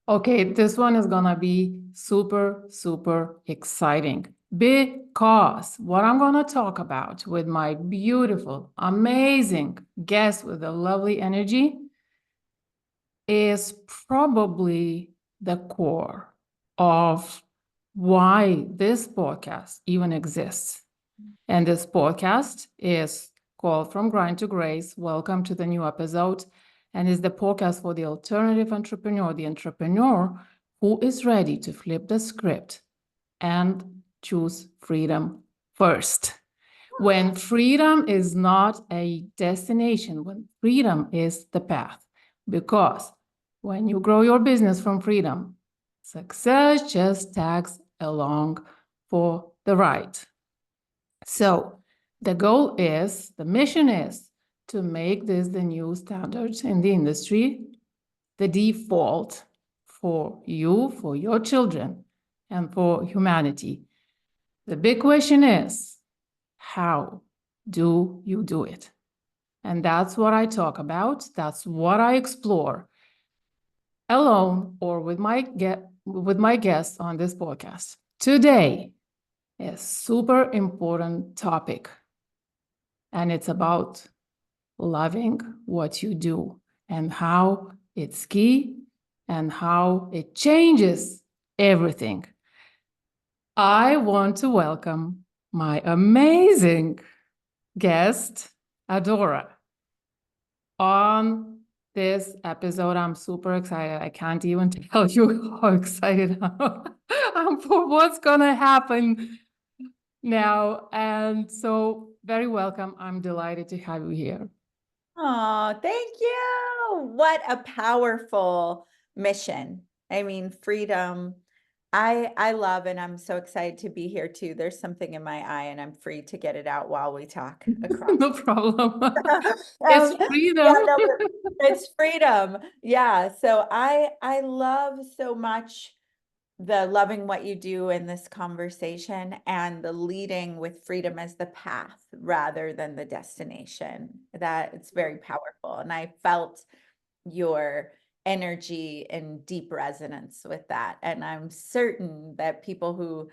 Okay, this one is gonna be super, super exciting because what I'm gonna talk about with my beautiful, amazing guest with a lovely energy is probably the core of why this podcast even exists. And this podcast is called From Grind to Grace. Welcome to the new episode. And is the podcast for the alternative entrepreneur, the entrepreneur who is ready to flip the script and choose freedom first. When freedom is not a destination, when freedom is the path. Because when you grow your business from freedom, success just tags along for the ride. So the goal is, the mission is to make this the new standard in the industry, the default for you, for your children, and for humanity. The big question is, how do you do it? And that's what I talk about. That's what I explore alone or with my guests on this podcast. Today is super important topic, and it's about loving what you do and how it's key and how it changes everything. I want to welcome my amazing guest, Adora, on this episode. I'm super excited. I can't even tell you how excited I'm for what's going to happen now. And so, very welcome. I'm delighted to have you here. Oh, thank you. What a powerful mission. I mean, freedom. I love and I'm so excited to be here too. There's something in my eye and I'm free to get it out while we talk across. No problem. It's Um, yeah, freedom. no, but it's freedom. Yeah. So I love so much the loving what you do in this conversation and the leading with freedom as the path rather than the destination. That it's very powerful. And I felt your energy in deep resonance with that. And I'm certain that people who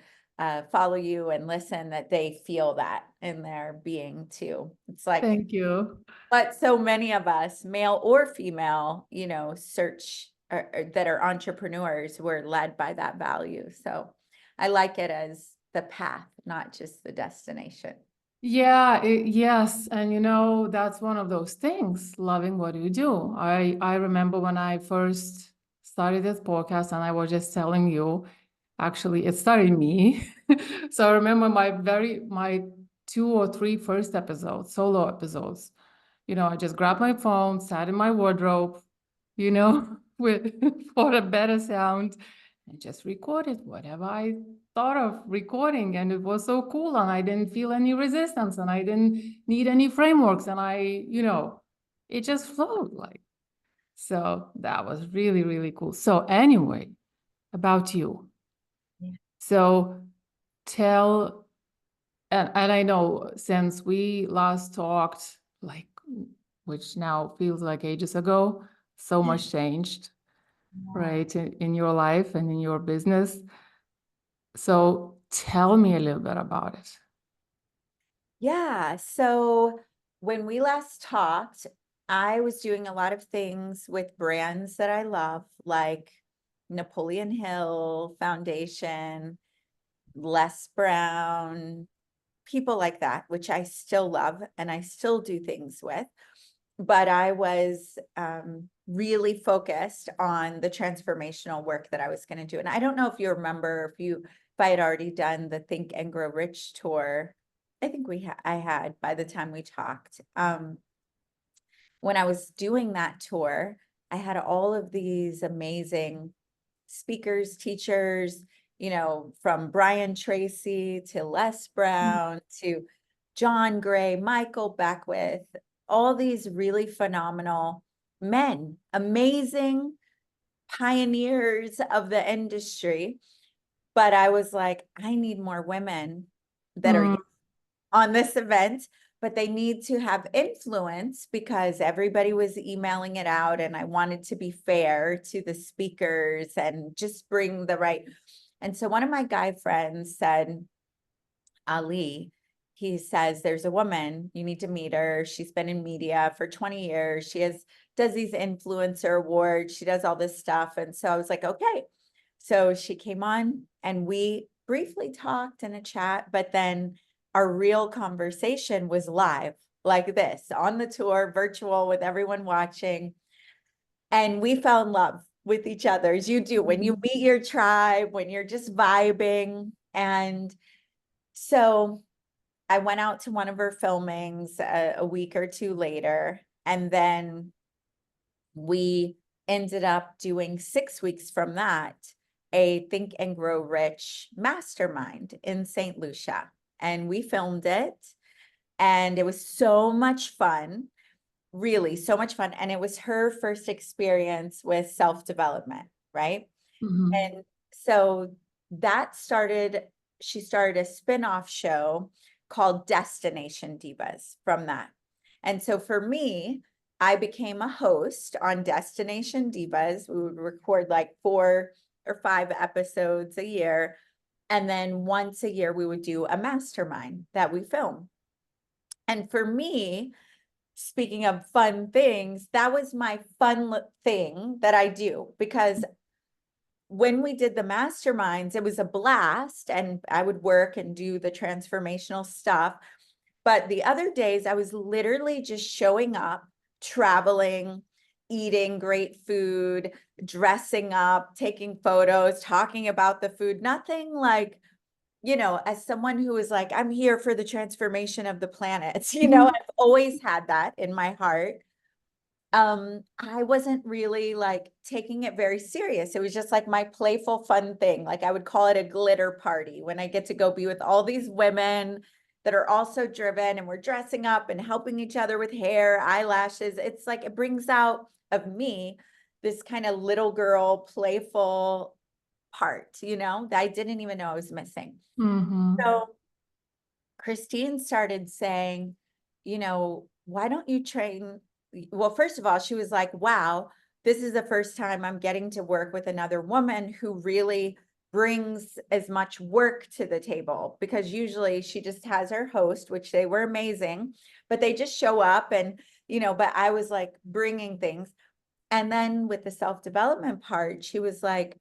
follow you and listen, that they feel that in their being too. It's like, Thank you. but so many of us, male or female, search that are entrepreneurs, were led by that value. So I like it as the path, not just the destination. Yeah, yes. And that's one of those things, loving what you do. I remember when I first started this podcast and I was just telling you, actually, it started me. So I remember my 2 or 3 first episodes, solo episodes. I just grabbed my phone, sat in my wardrobe, with for a better sound, and just recorded whatever I thought of recording. And it was so cool. And I didn't feel any resistance and I didn't need any frameworks. And it just flowed like. So that was really, really cool. So anyway, about you. Yeah. So tell, and I know since we last talked, like, which now feels like ages ago, so much changed, right, in your life and in your business. So tell me a little bit about it. Yeah. So when we last talked, I was doing a lot of things with brands that I love, like Napoleon Hill Foundation, Les Brown, people like that, which I still love and I still do things with. But I was really focused on the transformational work that I was going to do. And I don't know if you remember, if I had already done the Think and Grow Rich tour. I think I had by the time we talked. When I was doing that tour, I had all of these amazing speakers, teachers, from Brian Tracy to Les Brown to John Gray, Michael Beckwith, all these really phenomenal men, amazing pioneers of the industry. But I was like, I need more women that are Mm, on this event but they need to have influence because everybody was emailing it out, and I wanted to be fair to the speakers and just bring the right. And so one of my guy friends said, Ali, he says, there's a woman, you need to meet her. She's been in media for 20 years. She does these influencer awards. She does all this stuff. And so I was like, okay. So she came on and we briefly talked in a chat, but then our real conversation was live like this on the tour, virtual with everyone watching. And we fell in love with each other, as you do when you meet your tribe, when you're just vibing. And so I went out to one of her filmings a week or two later, and then we ended up doing 6 weeks from that, a Think and Grow Rich mastermind in St. Lucia. And we filmed it, and it was so much fun, really so much fun. And it was her first experience with self-development, right? Mhm. And so that she started a spin-off show called Destination Divas from that. And so for me, I became a host on Destination Divas. We would record like 4 or 5 episodes a year. And then once a year, we would do a mastermind that we film. And for me, speaking of fun things, that was my fun thing that I do, because when we did the masterminds, it was a blast, and I would work and do the transformational stuff. But the other days, I was literally just showing up, traveling, eating great food, dressing up, taking photos, talking about the food, nothing like, as someone who is like, I'm here for the transformation of the planet. I've always had that in my heart. I wasn't really like taking it very serious. It was just like my playful fun thing. Like I would call it a glitter party when I get to go be with all these women that are also driven, and we're dressing up and helping each other with hair, eyelashes. It's like it brings out of me this kind of little girl playful part, that I didn't even know I was missing. Mhm. So Christine started saying, why don't you train? Well, first of all, she was like, wow, this is the first time I'm getting to work with another woman who really brings as much work to the table, because usually she just has her host, which they were amazing, but they just show up and, but I was like bringing things. And then with the self-development part, she was like,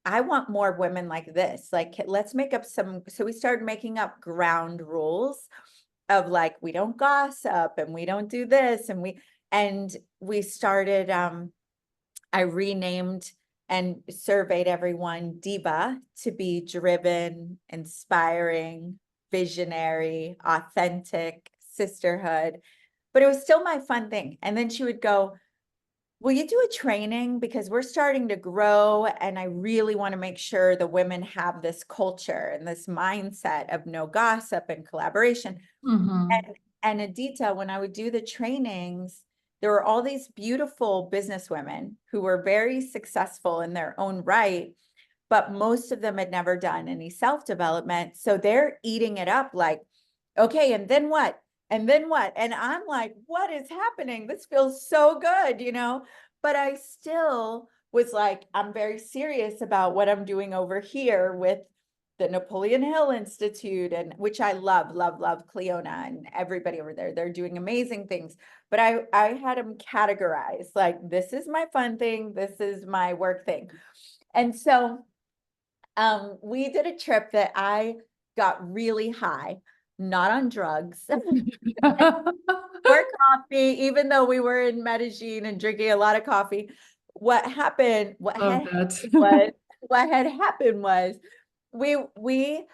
I want more women like this. Like, let's make up so we started making up ground rules of like, we don't gossip and we don't do this. And we started, I renamed and surveyed everyone Diva to be driven, inspiring, visionary, authentic, sisterhood. But it was still my fun thing. And then she would go, will you do a training? Because we're starting to grow, and I really want to make sure the women have this culture and this mindset of no gossip and collaboration. Mhm. And Adita, when I would do the trainings, there were all these beautiful business women who were very successful in their own right, but most of them had never done any self-development. So they're eating it up like, okay, and then what? And then what? And I'm like, what is happening? This feels so good, but I still was like, I'm very serious about what I'm doing over here with the Napoleon Hill Institute, and which I love, love, love Cleona and everybody over there. They're doing amazing things. But I had them categorized like, this is my fun thing, this is my work thing. And so we did a trip that I got really high, not on drugs, or coffee, even though we were in Medellin and drinking a lot of coffee. What happened, Love that. what had happened was we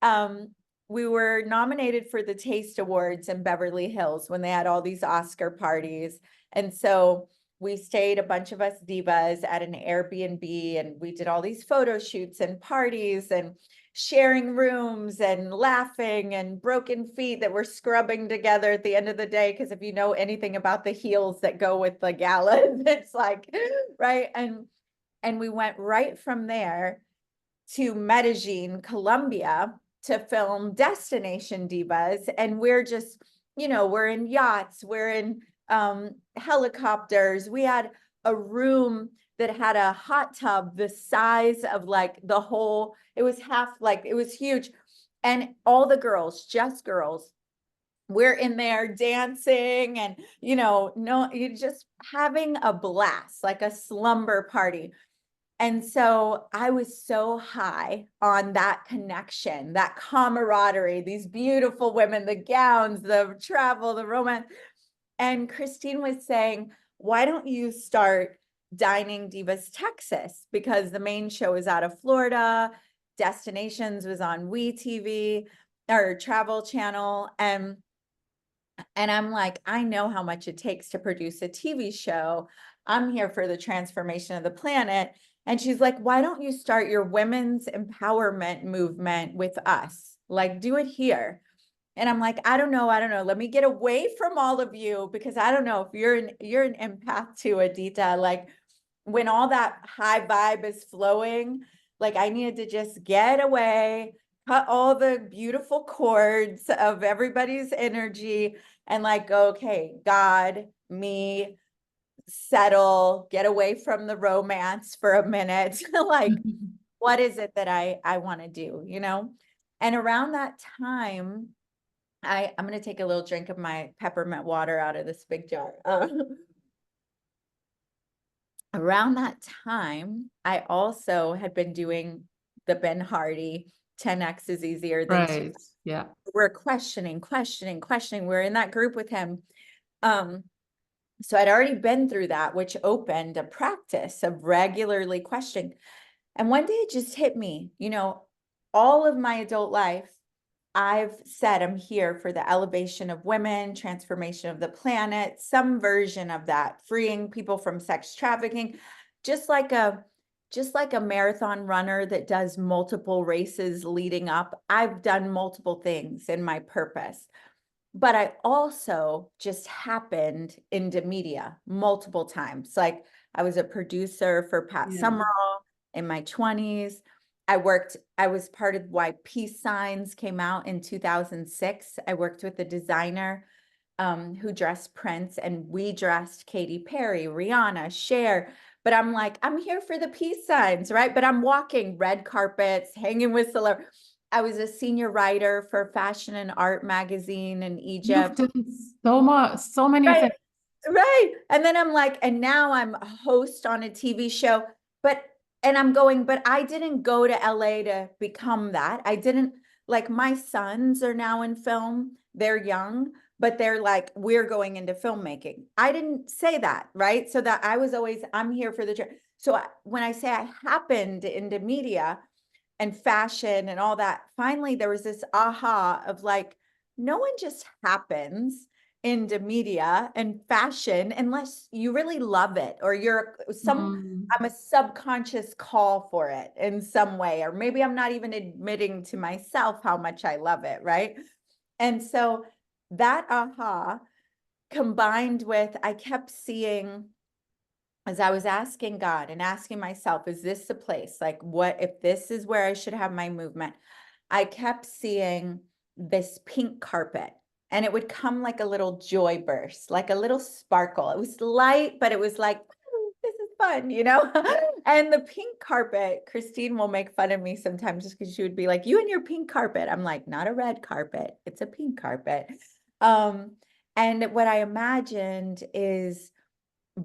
um we were nominated for the Taste Awards in Beverly Hills when they had all these Oscar parties. And so we stayed, a bunch of us divas, at an Airbnb, and we did all these photo shoots and parties and sharing rooms and laughing and broken feet that we're scrubbing together at the end of the day. Because if you know anything about the heels that go with the galas, it's like, right. And we went right from there to Medellin, Colombia, to film Destination Divas. And we're just we're in yachts, we're in helicopters. We had a room that had a hot tub the size of like the whole, it was it was huge. And all the girls, just girls, we're in there dancing and, no, you're just having a blast, like a slumber party. And so I was so high on that connection, that camaraderie, these beautiful women, the gowns, the travel, the romance. And Christine was saying, why don't you start Dining Divas Texas? Because the main show is out of Florida. Destinations was on WeTV or Travel Channel. And I'm like, I know how much it takes to produce a TV show. I'm here for the transformation of the planet. And she's like, why don't you start your women's empowerment movement with us? Like, do it here. And I'm like, I don't know. Let me get away from all of you, because I don't know if you're an empath too, Adita. Like, when all that high vibe is flowing, like I needed to just get away, cut all the beautiful chords of everybody's energy and like, okay, God, me, settle, get away from the romance for a minute. Like, what is it that I want to do, And around that time, I'm going to take a little drink of my peppermint water out of this big jar. Around that time, I also had been doing the Ben Hardy 10x is easier than 2. Right. Yeah. We're questioning. We're in that group with him. So I'd already been through that, which opened a practice of regularly questioning. And one day it just hit me, all of my adult life, I've said I'm here for the elevation of women, transformation of the planet, some version of that, freeing people from sex trafficking, just like a marathon runner that does multiple races leading up. I've done multiple things in my purpose. But I also just happened into media multiple times. Like I was a producer for Pat Yeah. Summerall in my 20s. I was part of why peace signs came out in 2006. I worked with a designer who dressed Prince, and we dressed Katy Perry, Rihanna, Cher. But I'm like, I'm here for the peace signs, right? But I'm walking red carpets, hanging with celebrities. I was a senior writer for Fashion and Art magazine in You've Egypt. done so much, so many Right, things. right. And then I'm like, and now I'm a host on a TV show, and I'm going, but I didn't go to LA to become that. I didn't, like, my sons are now in film. They're young, but they're like, we're going into filmmaking. I didn't say that, right? So that I was always, I'm here for the, so when I say I happened into media and fashion and all that, finally there was this aha of like, no one just happens into media and fashion unless you really love it, or I'm a subconscious call for it in some way, or maybe I'm not even admitting to myself how much I love it, right? And so that aha combined with, I kept seeing, as I was asking God and asking myself, is this the place? Like, what if this is where I should have my movement? I kept seeing this pink carpet, and it would come like a little joy burst, like a little sparkle. It was light, but it was like, "Ooh, this is fun, And the pink carpet, Christine will make fun of me sometimes just because she would be like, you and your pink carpet. I'm like, not a red carpet, it's a pink carpet. And what I imagined is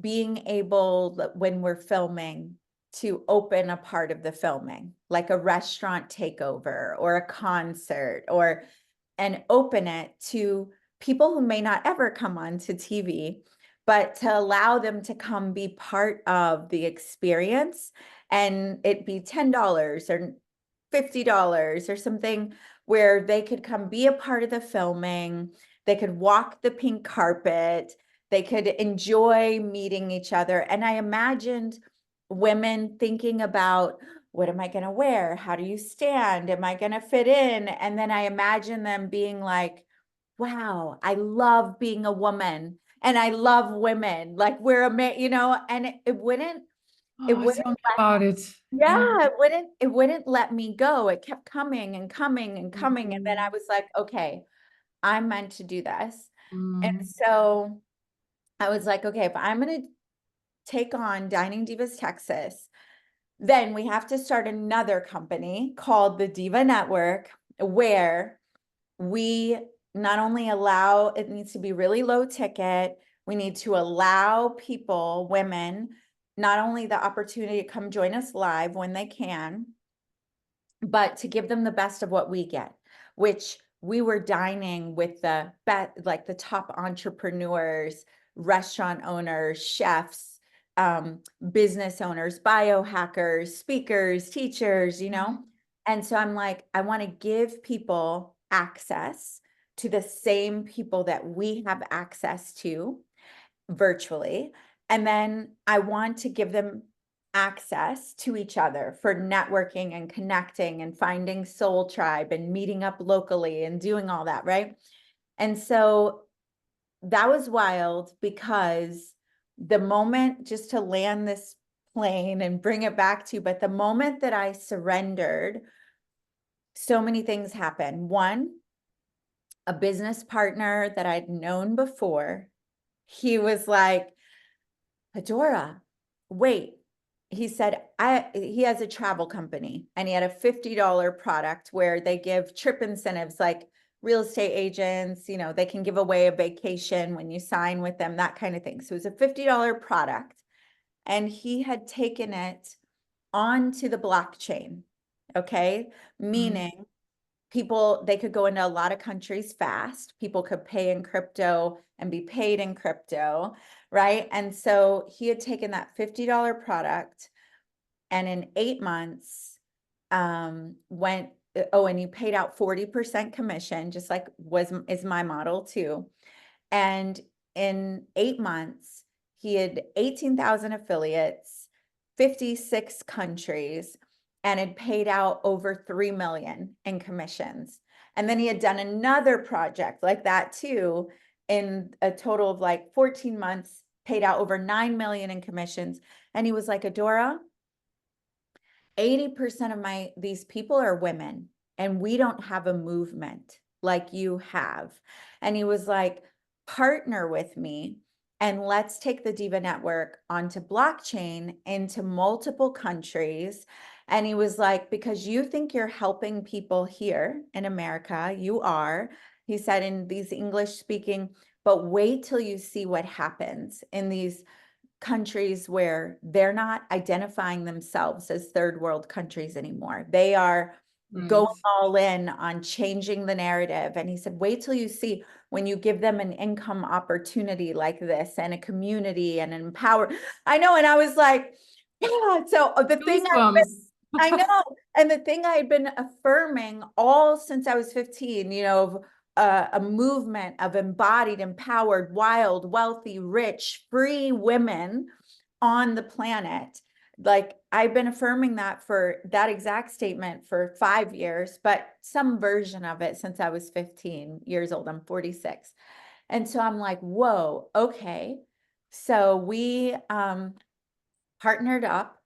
being able, when we're filming, to open a part of the filming, like a restaurant takeover or a concert, and open it to people who may not ever come onto TV, but to allow them to come be part of the experience, and it be $10 or $50 or something, where they could come be a part of the filming. They could walk the pink carpet. They could enjoy meeting each other. And I imagined women thinking about, what am I going to wear? How do you stand? Am I going to fit in? And then I imagine them being like, wow, I love being a woman and I love women. Like we're and it wouldn't, Oh, tell me about it. yeah, it wouldn't let me go. It kept coming and coming and coming. And then I Mhm. was like, okay, I'm meant to do this. And Mm. so I was like, okay, if I'm going to take on Dining Divas Texas, then we have to start another company called the Diva Network, where we not only allow, it needs to be really low ticket. We need to allow people, women, not only the opportunity to come join us live when they can, but to give them the best of what we get, which we were dining with the best, like the top entrepreneurs, restaurant owners, chefs, business owners, biohackers, speakers, teachers, you know? And so I'm like, I want to give people access to the same people that we have access to virtually. And then I want to give them access to each other for networking and connecting and finding soul tribe and meeting up locally and doing all that, right? And so that was wild, because the moment, just to land this plane and bring it back to you, but the moment that I surrendered, so many things happened. One, a business partner that I'd known before, he was like, Adora, wait. He said, he has a travel company, and he had a $50 product where they give trip incentives, like real estate agents, you know, they can give away a vacation when you sign with them, that kind of thing. So it was a $50 product, and he had taken it onto the blockchain. Okay. Mm. Meaning people, they could go into a lot of countries fast. People could pay in crypto and be paid in crypto, right? And so he had taken that $50 product, and in 8 months, went, oh, and you paid out 40% commission, just like is my model too. And in 8 months, he had 18,000 affiliates, 56 countries, and had paid out over 3 million in commissions. And then he had done another project like that too, in a total of like 14 months, paid out over 9 million in commissions. And he was like, Adora, 80% of these people are women, and we don't have a movement like you have. And he was like, partner with me, and let's take the Diva Network onto blockchain into multiple countries. And he was like, because you think you're helping people here in America, you are, he said, in these English speaking, but wait till you see what happens in these countries where they're not identifying themselves as third world countries anymore. They are going Right. all in on changing the narrative. And he said, wait till you see when you give them an income opportunity like this, and a community and an empower. I know. And I was like, yeah. So the thing Goosebumps. I know. And the thing I had been affirming all since I was 15, you know, a movement of embodied, empowered, wild, wealthy, rich, free women on the planet. Like, I've been affirming that, for that exact statement, for 5 years, but some version of it since I was 15 years old. I'm 46. And so I'm like, whoa, okay. So we partnered up.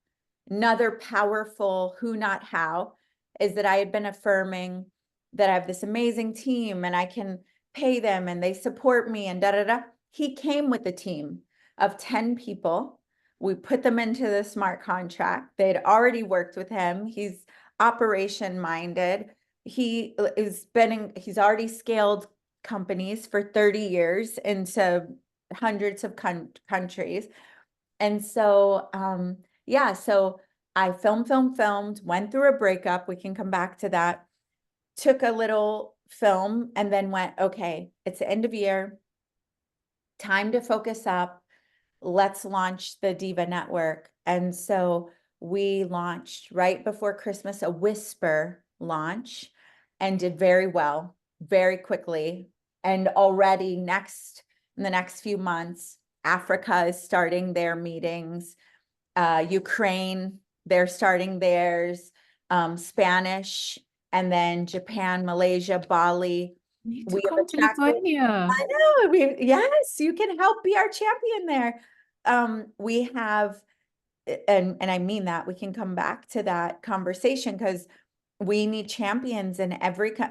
Another powerful who, not how, is that I had been affirming that I have this amazing team and I can pay them and they support me and da da da. He came with a team of 10 people. We put them into the smart contract. They had already worked with him. He's operation minded. He's already scaled companies for 30 years into hundreds of countries. And so, yeah, so I filmed, went through a breakup. We can come back to that. Took a little film and then went, okay, it's the end of year, time to focus up. Let's launch the Diva Network. And so we launched right before Christmas, a whisper launch, and did very well, very quickly. And already in the next few months, Africa is starting their meetings. Ukraine, they're starting theirs, Spanish, and then Japan, Malaysia, Bali. Need to We come have to attracted, Lithuania. I know, yes, you can help be our champion there. We have, and I mean that, we can come back to that conversation, because we need champions in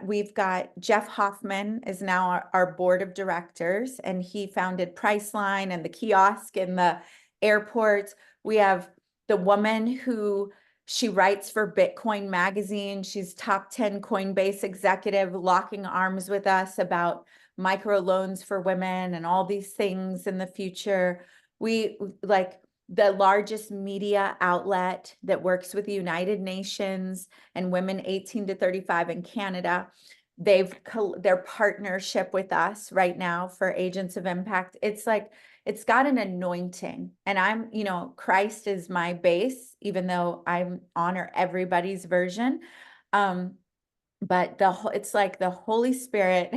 we've got Jeff Hoffman is now our board of directors, and he founded Priceline and the kiosk in the airports. We have the woman who she writes for Bitcoin magazine. She's top 10 Coinbase executive, locking arms with us about microloans for women and all these things in the future. We like the largest media outlet that works with the United Nations and women 18 to 35 in Canada. Their partnership with us right now for Agents of Impact. It's like, it's got an anointing, and I'm, Christ is my base, even though I honor everybody's version. But it's like the Holy Spirit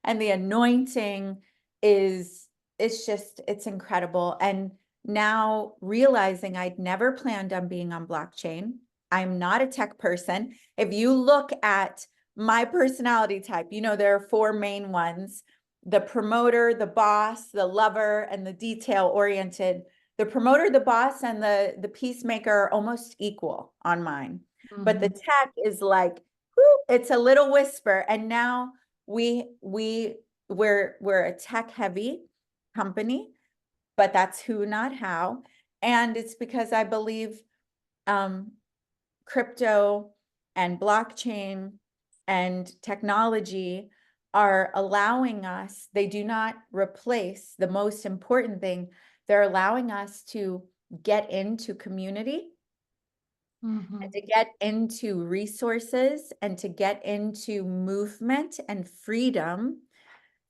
and the anointing it's incredible. And now realizing I'd never planned on being on blockchain. I'm not a tech person. If you look at my personality type, there are 4 main ones: the promoter, the boss, the lover, and the detail oriented. The promoter, the boss, and the peacemaker are almost equal on mine. But the tech is like, whoo, it's a little whisper. And now we're a tech heavy company, but that's who, not how. And it's because I believe crypto and blockchain and technology are allowing us, they do not replace the most important thing. They're allowing us to get into community and to get into resources and to get into movement and freedom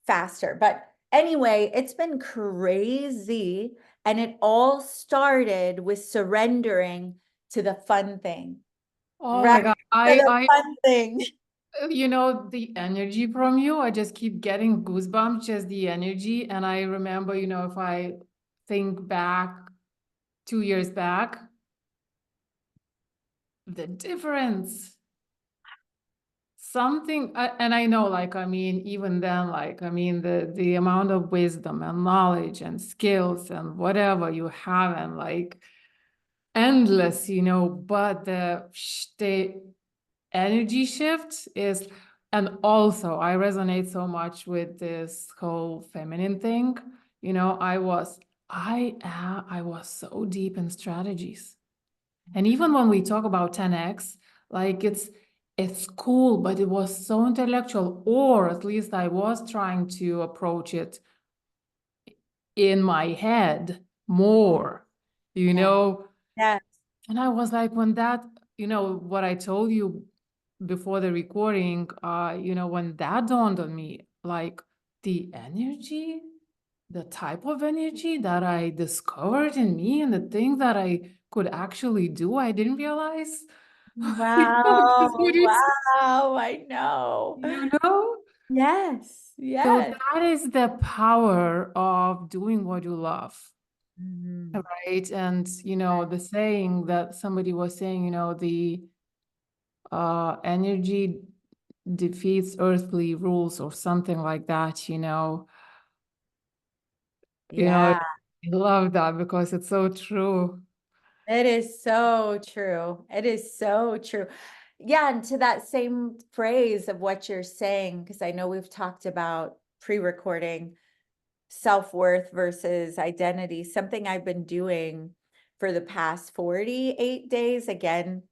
faster. But anyway, it's been crazy. And it all started with surrendering to the fun thing. Oh my Right? God. To the fun thing. The energy from you, I just keep getting goosebumps, just the energy. And I remember, if I think back 2 years back, the difference, and I know, even then, the amount of wisdom and knowledge and skills and whatever you have, and endless, but the energy shift is, and also I resonate so much with this whole feminine thing. I was so deep in strategies. And even when we talk about 10x, it's cool, but it was so intellectual, or at least I was trying to approach it in my head more, you know? Yes. And I was like, when what I told you before the recording, when that dawned on me, like the energy, the type of energy that I discovered in me and the things that I could actually do, I didn't realize. Wow. That's what it's, Wow. I know. you know? Yes. So Yes. that is the power of doing what you love, Mhm. right? And, the saying that somebody was saying, the energy defeats earthly rules or something like that, I Yeah. love that because it's so true. It is so true. It is so true. Yeah, and to that same phrase of what you're saying, because I know we've talked about pre-recording self-worth versus identity, something I've been doing for the past 48 days. Again,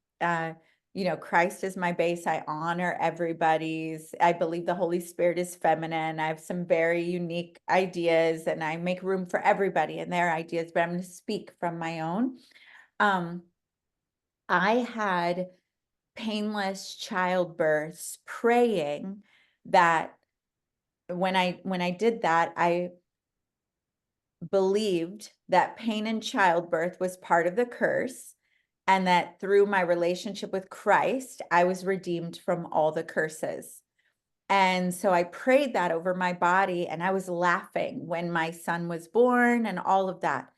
Christ is my base. I honor everybody's. I believe the Holy Spirit is feminine. I have some very unique ideas, and I make room for everybody and their ideas, but I'm going to speak from my own. I had painless childbirths, praying that when I did that, I believed that pain in childbirth was part of the curse, and that through my relationship with Christ, I was redeemed from all the curses. And so I prayed that over my body, and I was laughing when my son was born and all of that.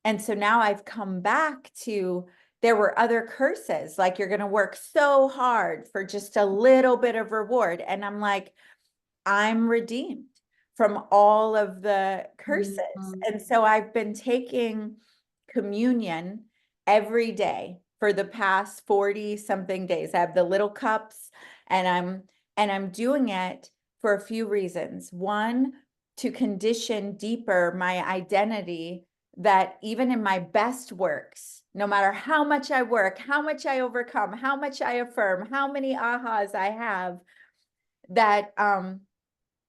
And so now I've come back to, there were other curses, like you're going to work so hard for just a little bit of reward. And I'm like, I'm redeemed from all of the curses. Mhm. And so I've been taking communion every day for the past 40 something days. I have the little cups, and I'm doing it for a few reasons. One, to condition deeper my identity, that even in my best works, no matter how much I work, how much I overcome, how much I affirm, how many ahas I have, that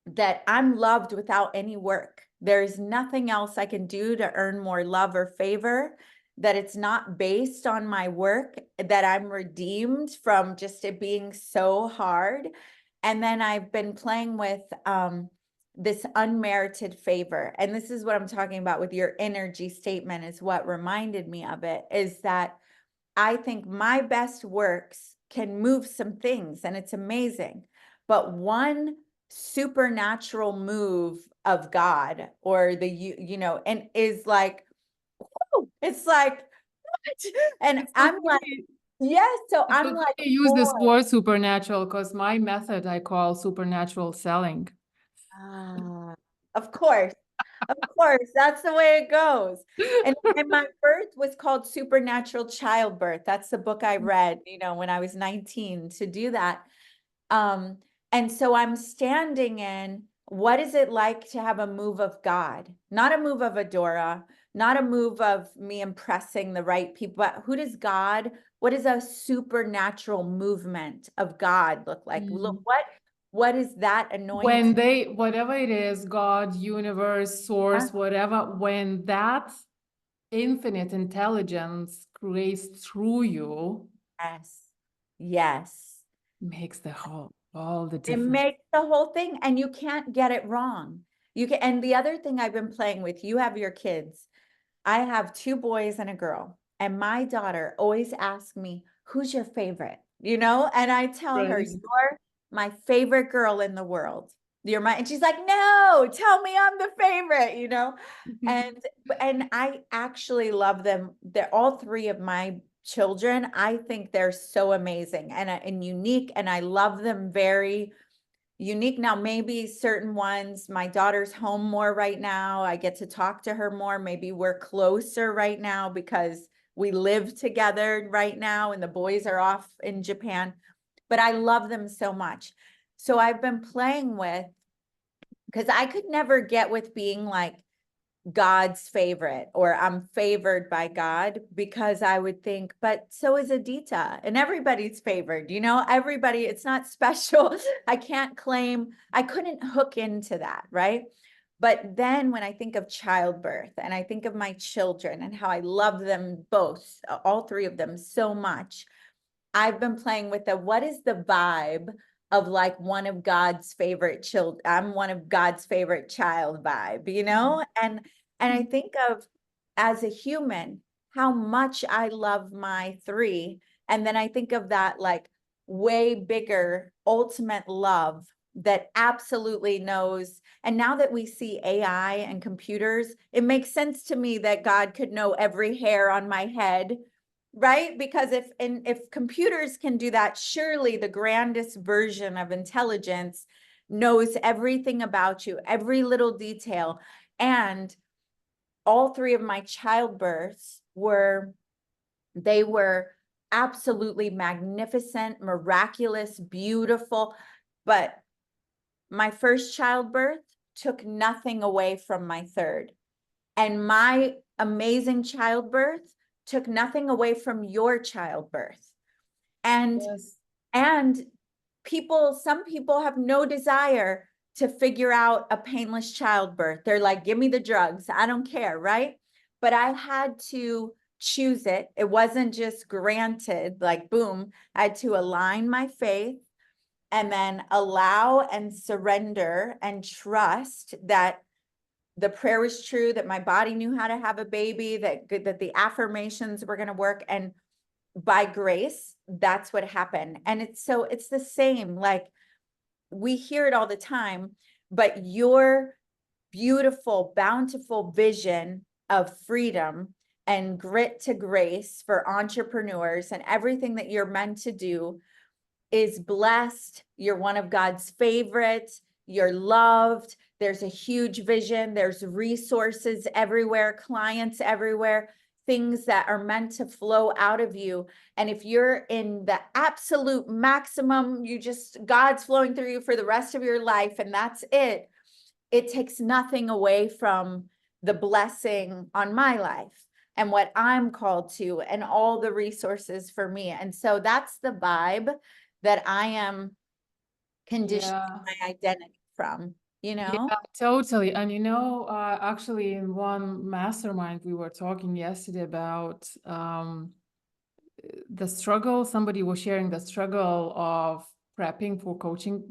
that I'm loved without any work. There's nothing else I can do to earn more love or favor, that it's not based on my work, that I'm redeemed from just it being so hard. And then I've been playing with this unmerited favor. And this is what I'm talking about with your energy statement, is what reminded me of it, is that I think my best works can move some things, and it's amazing. But one supernatural move of God, or you know, and is like, whoo, it's like, what? And It's so I'm like, funny. yes. So It's I'm so like, funny you use this boy. word supernatural, because my method I call supernatural selling. Ah, of course. Of course, that's the way it goes. And my birth was called Supernatural Childbirth. That's the book I read, you know, when I was 19 to do that. Um, and so I'm standing in, what is it like to have a move of God? Not a move of Adora, not a move of me impressing the right people, but who does God, what does a supernatural movement of God look like? Look, what is that anointing? When they, whatever it is, God, universe, Huh? source, whatever, when that infinite intelligence creates through you, Yes. Yes. makes the whole, all the It difference. makes the whole thing, and you can't get it wrong. You can, and the other thing I've been playing with, you have your kids. I have two boys and a girl, and my daughter always asks me, who's your favorite? You know, and I tell her, Right. you're my favorite girl in the world. You're my, and she's like, no, tell me I'm the favorite, you know? And I actually love them. They're all three of my children. I think they're so amazing and unique, and I love them very unique. Now, maybe certain ones, my daughter's home more right now. I get to talk to her more. Maybe we're closer right now because we live together right now and the boys are off in Japan. But I love them so much. So I've been playing with, because I could never get with being like God's favorite, or I'm favored by God, because I would think, but so is Adita, and everybody's favored, you know, everybody, it's not special. I can't claim, I couldn't hook into that, right? But then when I think of childbirth and I think of my children and how I love them both, all three of them so much, I've been playing with the, what is the vibe of like one of God's favorite children? I'm one of God's favorite child vibe, you know? And I think of, as a human, how much I love my three. And then I think of that like way bigger ultimate love that absolutely knows. And now that we see AI and computers, it makes sense to me that God could know every hair on my head, right? Because if computers can do that, surely the grandest version of intelligence knows everything about you, every little detail. And all three of my childbirths they were absolutely magnificent, miraculous, beautiful. But my first childbirth took nothing away from my third. And my amazing childbirth took nothing away from your childbirth. And Yes. and some people have no desire to figure out a painless childbirth. They're like, give me the drugs, I don't care, right? But I had to choose it. It wasn't just granted, like boom. I had to align my faith and then allow and surrender and trust that the prayer was true, that my body knew how to have a baby, that the affirmations were going to work. And by grace, that's what happened. And it's the same, like we hear it all the time, but your beautiful, bountiful vision of freedom and grit to grace for entrepreneurs and everything that you're meant to do is blessed. You're one of God's favorites. You're loved. There's a huge vision. There's resources everywhere, clients everywhere. things that are meant to flow out of you. And if you're in the absolute maximum, God's flowing through you for the rest of your life, and that's it. It takes nothing away from the blessing on my life and what I'm called to and all the resources for me. And so that's the vibe that I am conditioning Yeah. my identity from, Yeah, totally. And actually in one mastermind, we were talking yesterday about the struggle. Somebody was sharing the struggle of prepping for coaching,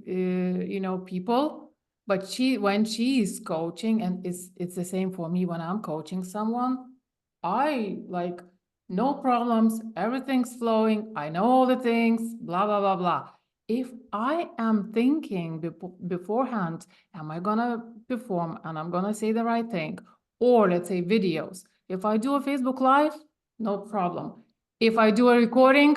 people. But when she is coaching, and it's the same for me when I'm coaching someone, I like no problems, everything's flowing, I know all the things, blah, blah, blah, blah. If I am thinking beforehand, am I gonna perform and I'm gonna say the right thing? Or let's say videos. If I do a Facebook Live, no problem. If I do a recording,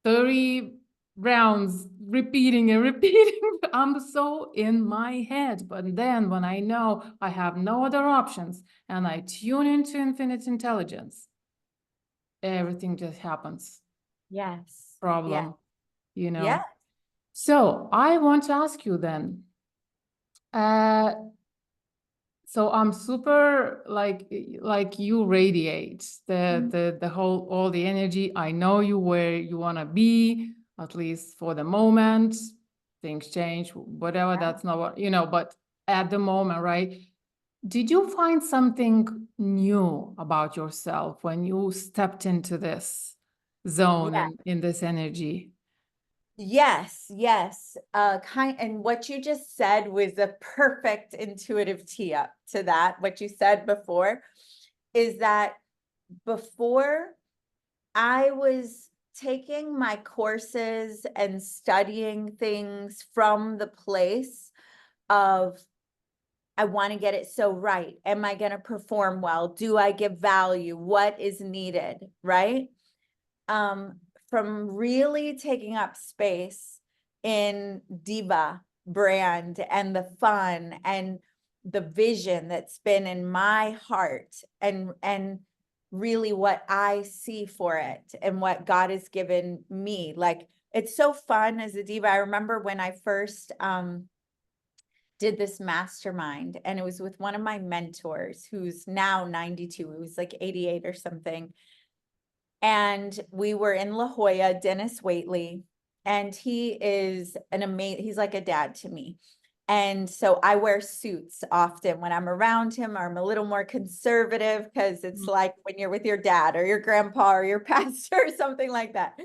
30 rounds repeating and repeating, I'm so in my head. But then when I know I have no other options and I tune into infinite intelligence, everything just happens. Yes. Problem, Yeah. So I want to ask you then, so I'm super like you radiate the whole all the energy. I know you where you want to be, at least for the moment. Things change, whatever. That's not what, but at the moment, right? Did you find something new about yourself when you stepped into this zone Yeah. in this energy? Yes. And what you just said was a perfect intuitive tee up to that. What you said before is that before I was taking my courses and studying things from the place of, I want to get it so right. Am I going to perform well? Do I give value? What is needed? Right? From really taking up space in Diva brand and the fun and the vision that's been in my heart and really what I see for it and what God has given me. Like, it's so fun as a diva. I remember when I first did this mastermind, and it was with one of my mentors who's now 92. He was like 88 or something. And we were in La Jolla, Dennis Waitley, and he is he's like a dad to me. And so I wear suits often when I'm around him, or I'm a little more conservative because it's like when you're with your dad or your grandpa or your pastor or something like that.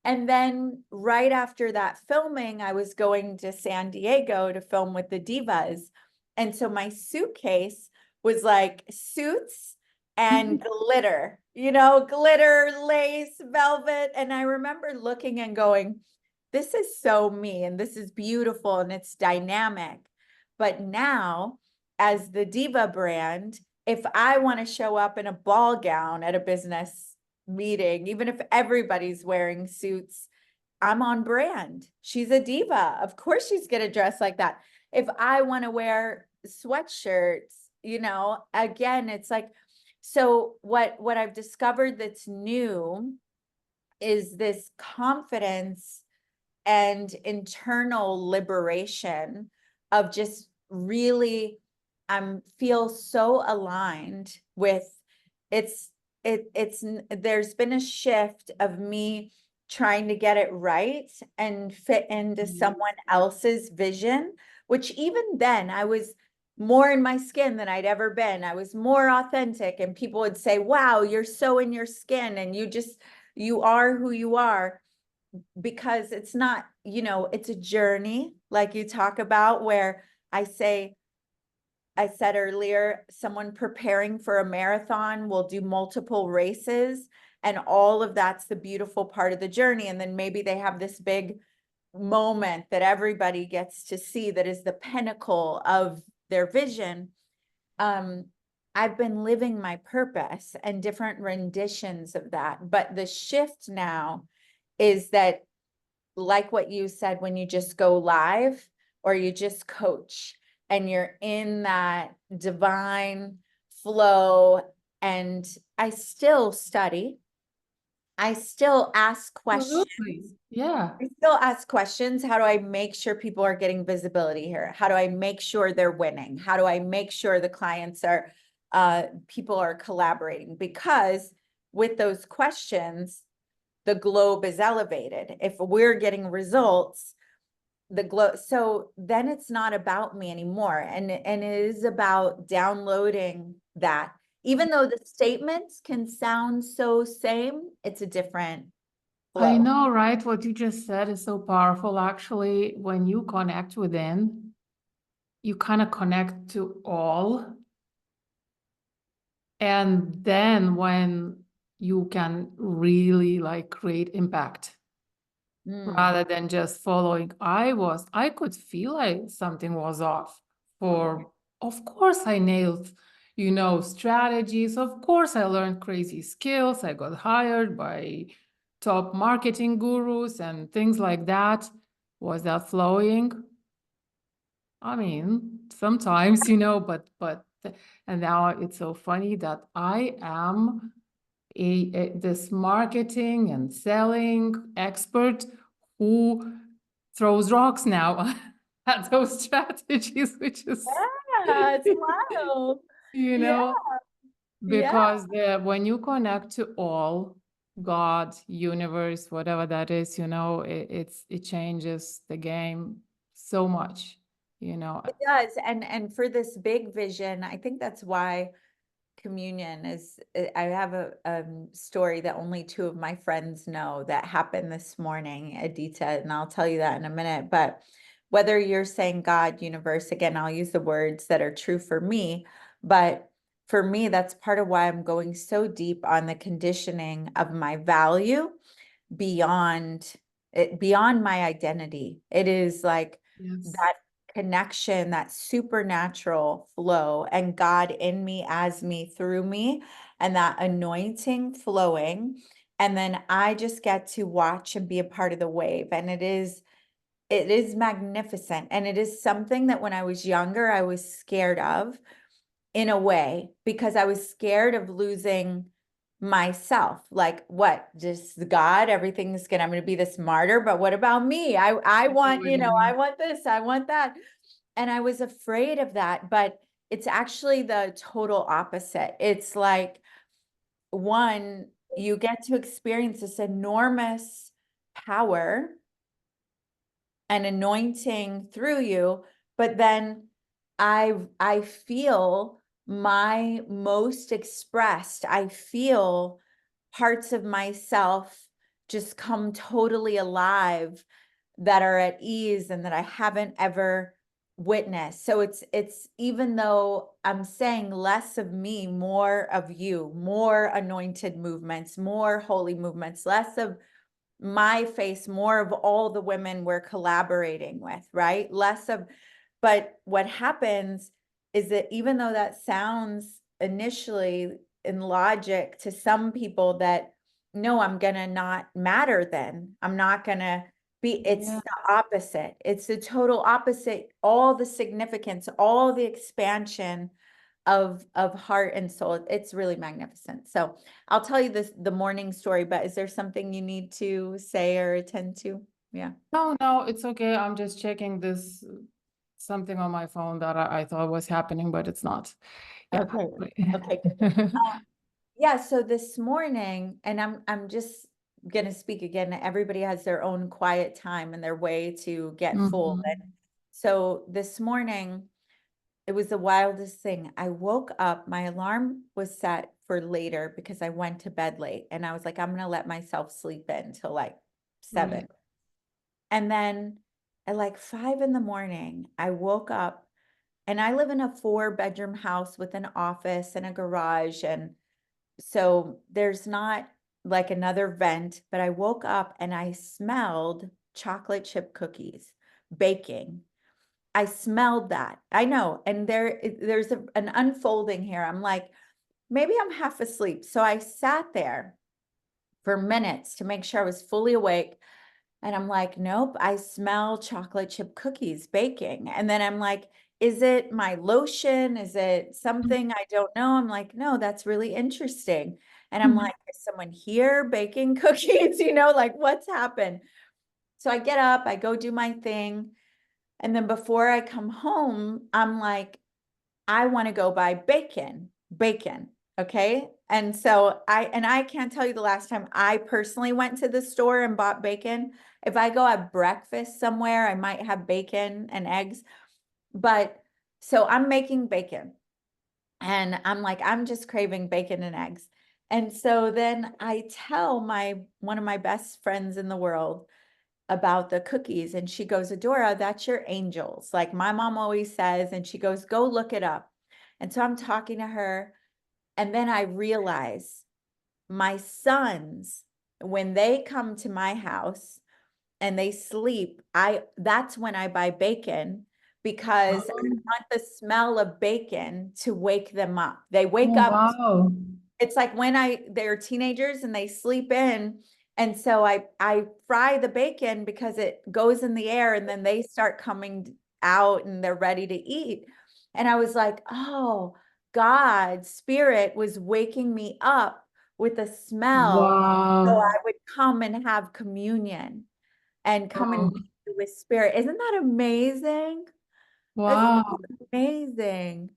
And then right after that filming, I was going to San Diego to film with the divas. And so my suitcase was like suits and glitter, glitter, lace, velvet. And I remember looking and going, this is so me, and this is beautiful, and it's dynamic. But now, as the Diva brand, if I want to show up in a ball gown at a business meeting, even if everybody's wearing suits, I'm on brand. She's a diva. Of course she's going to dress like that. If I want to wear sweatshirts, again, it's like, so what I've discovered that's new is this confidence and internal liberation of just really feel so aligned with there's been a shift of me trying to get it right and fit into someone else's vision, which even then I was more in my skin than I'd ever been. I was more authentic, and people would say, wow, you're so in your skin, and you are who you are. Because it's not, it's a journey, like you talk about, where I said earlier, someone preparing for a marathon will do multiple races, and all of that's the beautiful part of the journey. And then maybe they have this big moment that everybody gets to see that is the pinnacle of their vision. I've been living my purpose and different renditions of that. But the shift now is that, like what you said, when you just go live or you just coach and you're in that divine flow and I still study. I still ask questions. Absolutely. Yeah. I still ask questions. How do I make sure people are getting visibility here? How do I make sure they're winning? How do I make sure the clients are, people are collaborating? Because with those questions, the globe is elevated. If we're getting results, the globe, so then it's not about me anymore. And it is about downloading that. Even though the statements can sound so same, it's a different I flow. know, right? What you just said is so powerful. Actually, when you connect within, you kind of connect to all. And then when you can really like create impact Mm. rather than just following, I could feel like something was off for, of course I nailed, strategies. Of course I learned crazy skills. I got hired by top marketing gurus and things like that. Was that flowing? I mean, sometimes, and now it's so funny that I am this marketing and selling expert who throws rocks now at those strategies, which is, Yeah, it's wild. you Yeah, know, yeah. because when you connect to all, God, universe, whatever that is, it changes the game so much, you know. It does. And for this big vision, I think that's why communion is, I have a story that only two of my friends know that happened this morning, Adita, and I'll tell you that in a minute. But whether you're saying God, universe, again, I'll use the words that are true for me, but for me, that's part of why I'm going so deep on the conditioning of my value beyond it, beyond my identity. It is like Yes. that connection, that supernatural flow, and God in me, as me, through me, and that anointing flowing. And then I just get to watch and be a part of the wave. And it is magnificent. And it is something that when I was younger, I was scared of, in a way, because I was scared of losing myself. Like, what, just God, everything's gonna, I'm gonna be this martyr, but what about me? I I know want, what you I mean. want this, I want that. And I was afraid of that, but it's actually the total opposite. It's like, one, you get to experience this enormous power and anointing through you, but then I feel my most expressed. I feel parts of myself just come totally alive, that are at ease and that I haven't ever witnessed. So it's even though I'm saying less of me, more of you, more anointed movements, more holy movements, less of my face, more of all the women we're collaborating with, right? Less of, but what happens is that even though that sounds initially in logic to some people that, no, I'm gonna not matter then. I'm not gonna be, it's Yeah. the opposite. It's the total opposite. All the significance, all the expansion of heart and soul. It's really magnificent. So I'll tell you the morning story, but is there something you need to say or attend to? Yeah. No, no, it's okay. I'm just checking this something on my phone that I thought was happening, but it's not. Yeah. Okay. Wait. Okay. Yeah. So this morning, and I'm just gonna speak again. Everybody has their own quiet time and their way to get full. Mhm. And so this morning, it was the wildest thing. I woke up, my alarm was set for later because I went to bed late, and I was like, I'm gonna let myself sleep in till like 7. Right. And then at like 5 in the morning, I woke up, and I live in a 4-bedroom house with an office and a garage. And so there's not like another vent, but I woke up and I smelled chocolate chip cookies baking. I smelled that. I know. And there's an unfolding here. I'm like, maybe I'm half asleep. So I sat there for minutes to make sure I was fully awake. And I'm like, nope, I smell chocolate chip cookies baking. And then I'm like, is it my lotion? Is it something I don't know? I'm like, no, that's really interesting. And I'm like, is someone here baking cookies? Like what's happened? So I get up, I go do my thing. And then before I come home, I'm like, I want to go buy bacon. Okay. And so I can't tell you the last time I personally went to the store and bought bacon. If I go have breakfast somewhere, I might have bacon and eggs. But so I'm making bacon and I'm like, I'm just craving bacon and eggs. And so then I tell one of my best friends in the world about the cookies. And she goes, Adora, that's your angels. Like my mom always says, and she goes, go look it up. And so I'm talking to her. And then I realize my sons, when they come to my house and they sleep, that's when I buy bacon because I Oh, want the smell of bacon to wake them up. They oh, wake up. wow. It's like when they're teenagers and they sleep in. And so I fry the bacon because it goes in the air and then they start coming out and they're ready to eat. And I was like, oh, God, spirit was waking me up with a smell so I Wow. would come and have communion and come and Oh, meet with spirit. Isn't that amazing? Isn't wow. that amazing?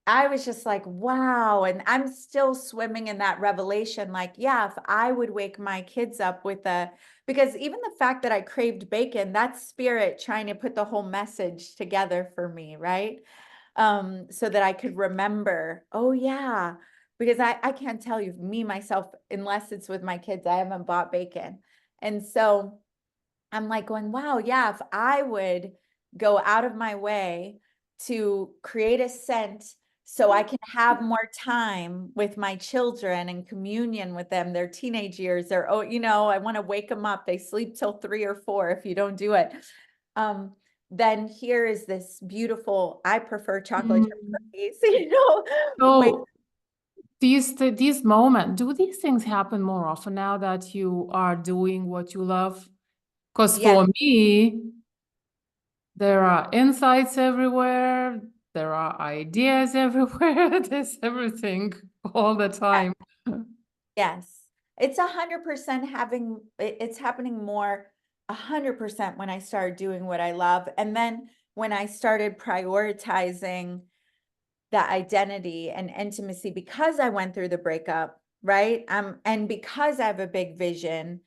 I was just like, wow. And I'm still swimming in that revelation. Like, yeah, if I would wake my kids up because even the fact that I craved bacon, that's spirit trying to put the whole message together for me, right? So that I could remember, oh yeah, because I can't tell you, me, myself, unless it's with my kids, I haven't bought bacon. And so I'm like going, wow, yeah, if I would go out of my way to create a scent so I can have more time with my children and communion with them, their teenage years, I want to wake them up. They sleep till 3 or 4 if you don't do it. Then here is this beautiful, I prefer chocolate chip Mm. cookies, wake. So these moments, do these things happen more often now that you are doing what you love? Because Yes. for me, there are insights everywhere, there are ideas everywhere, there's everything all the time. Yes, it's 100% it's happening more 100% when I started doing what I love. And then when I started prioritizing that identity and intimacy because I went through the breakup, right? And because I have a big vision,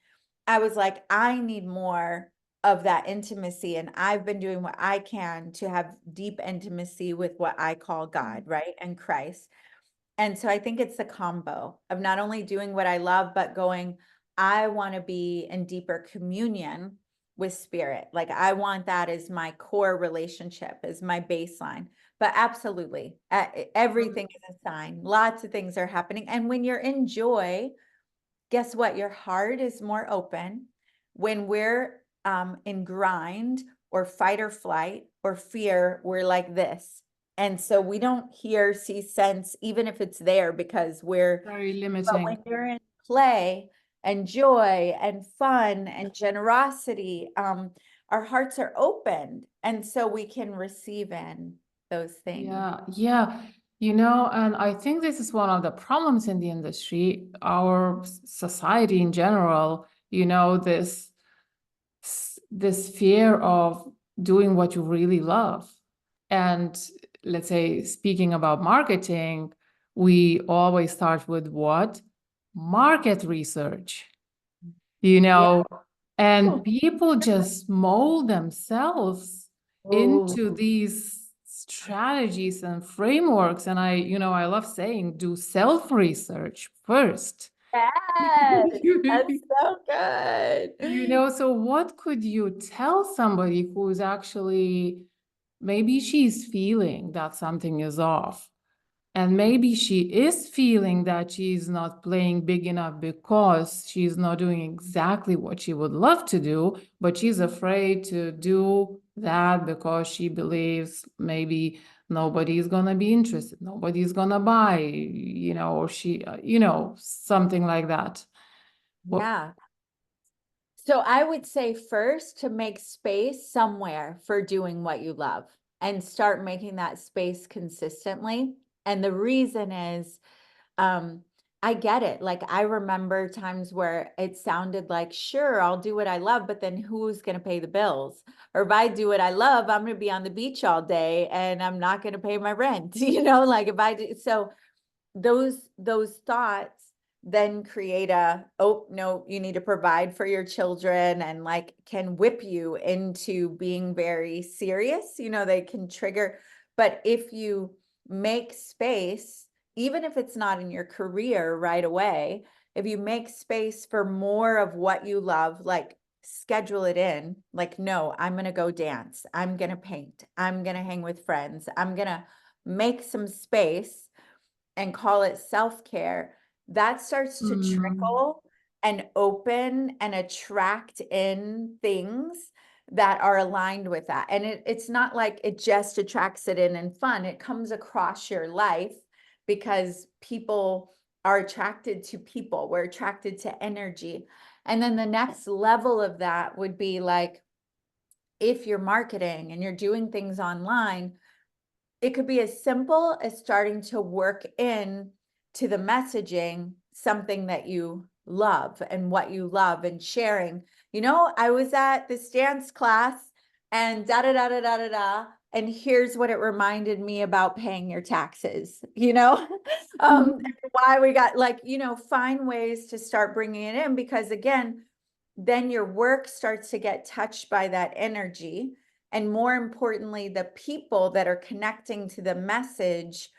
I was like, I need more of that intimacy. And I've been doing what I can to have deep intimacy with what I call God, right? And Christ. And so I think it's the combo of not only doing what I love, but going, I want to be in deeper communion with spirit. Like I want that as my core relationship, as my baseline. But absolutely, everything is a sign. Lots of things are happening. And when you're in joy, guess what? Your heart is more open. When we're in grind or fight or flight or fear, we're like this. And so we don't hear, see, sense, even if it's there because Very but when limiting. you're in play and joy and fun and generosity, our hearts are opened. And so we can receive in those things. Yeah, yeah. And I think this is one of the problems in the industry, our society in general, this fear of doing what you really love. And let's say, speaking about marketing, we always start with what? Market research, you Yeah. know, and people just mold themselves Oh, into these strategies and frameworks. And I love saying, do self-research first. yes. That's so good. So what could you tell somebody who's actually, maybe she's feeling that something is off, and maybe she is feeling that she's not playing big enough because she's not doing exactly what she would love to do, but she's afraid to do that because she believes maybe nobody's gonna be interested, nobody's gonna buy, or something like that. Well, Yeah. So I would say first to make space somewhere for doing what you love. and start making that space consistently. And the reason is, I get it. Like, I remember times where it sounded like, sure, I'll do what I love, but then who's going to pay the bills? Or if I do what I love, I'm going to be on the beach all day and I'm not going to pay my rent, like if I do. So those thoughts then create oh no, you need to provide for your children, and like can whip you into being very serious. They can trigger. But if you make space, even if it's not in your career right away, if you make space for more of what you love, like schedule it in, like, no, I'm going to go dance, I'm going to paint, I'm going to hang with friends, I'm going to make some space and call it self-care, that starts to Mm. trickle and open and attract in things that are aligned with that. And it's not like it just attracts it in fun. It comes across your life because people are attracted to people. We're attracted to energy. And then the next level of that would be like, if you're marketing and you're doing things online, it could be as simple as starting to work in to the messaging something that you love and what you love, and sharing. I was at this dance class and da da da da da da da, and here's what it reminded me about paying your taxes. And why we got, like, find ways to start bringing it in, because again, then your work starts to get touched by that energy. And more importantly, the people that are connecting to the message,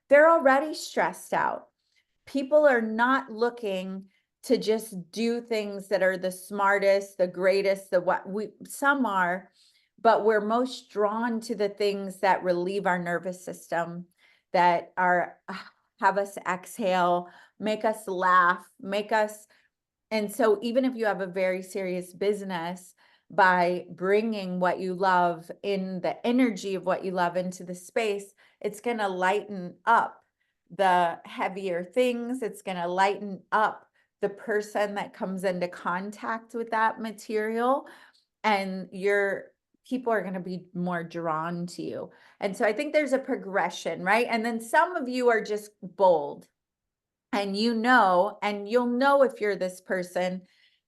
they're already stressed out. People are not looking to just do things that are the smartest, the greatest, some are, but we're most drawn to the things that relieve our nervous system, that have us exhale, make us laugh, and so even if you have a very serious business, by bringing what you love, in the energy of what you love into the space, it's going to lighten up the heavier things. It's going to lighten up the person that comes into contact with that material, and your people are going to be more drawn to you. And so I think there's a progression, right? And then some of you are just bold. And you'll know if you're this person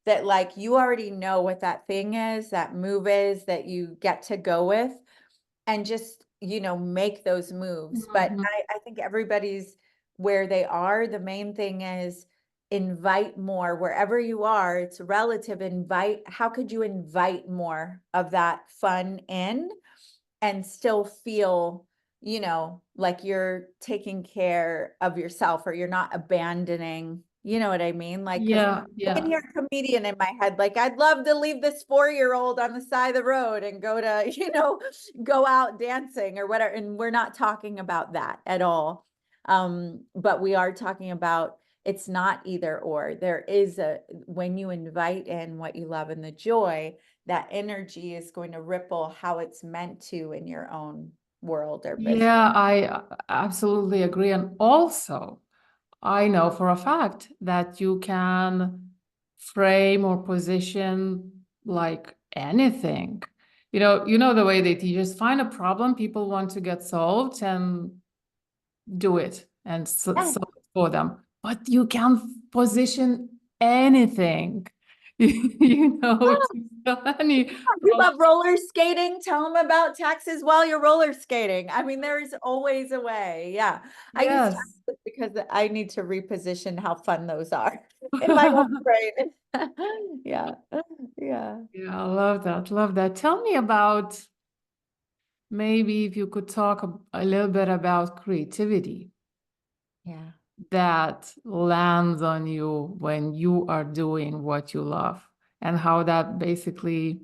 that, like, you already know what that thing is, that move is that you get to go with, and just, make those moves. But Mhm. I think everybody's where they are. The main thing is invite more wherever you are. It's relative. How could you invite more of that fun in and still feel, like you're taking care of yourself, or you're not abandoning, you know what I mean? Like, because Yeah, I can yeah. hear a comedian in my head, like, I'd love to leave this 4-year-old on the side of the road and go to, go out dancing or whatever. And we're not talking about that at all. But we are talking about, it's not either or. There is when you invite in what you love and the joy, that energy is going to ripple how it's meant to in your own world or business. Yeah, I absolutely agree. And also, I know for a fact that you can frame or position like anything. You know the way they teach us, find a problem people want to get solved and do it and Yes. solve it for them. But you can position anything, to sell any You problem. love roller skating. Tell them about taxes while you're roller skating. I mean, there's always a way. Yeah. I use Yes. taxes because I need to reposition how fun those are in my own brain. Yeah. Yeah. Yeah, I love that. Love that. Tell me about, maybe if you could talk a little bit about creativity Yeah. that lands on you when you are doing what you love, and how that basically,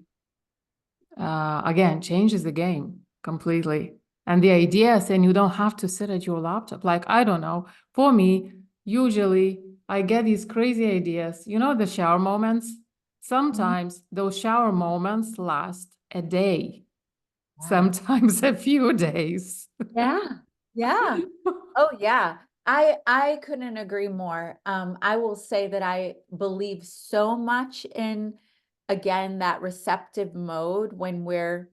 again, changes the game completely. And the ideas, and you don't have to sit at your laptop. Like, I don't know, for me, usually I get these crazy ideas, the shower moments. Mhm. Sometimes those shower moments last a day, Yeah. sometimes a few days. Yeah. Yeah. Oh yeah. I couldn't agree more. I will say that I believe so much in, again, that receptive mode when we're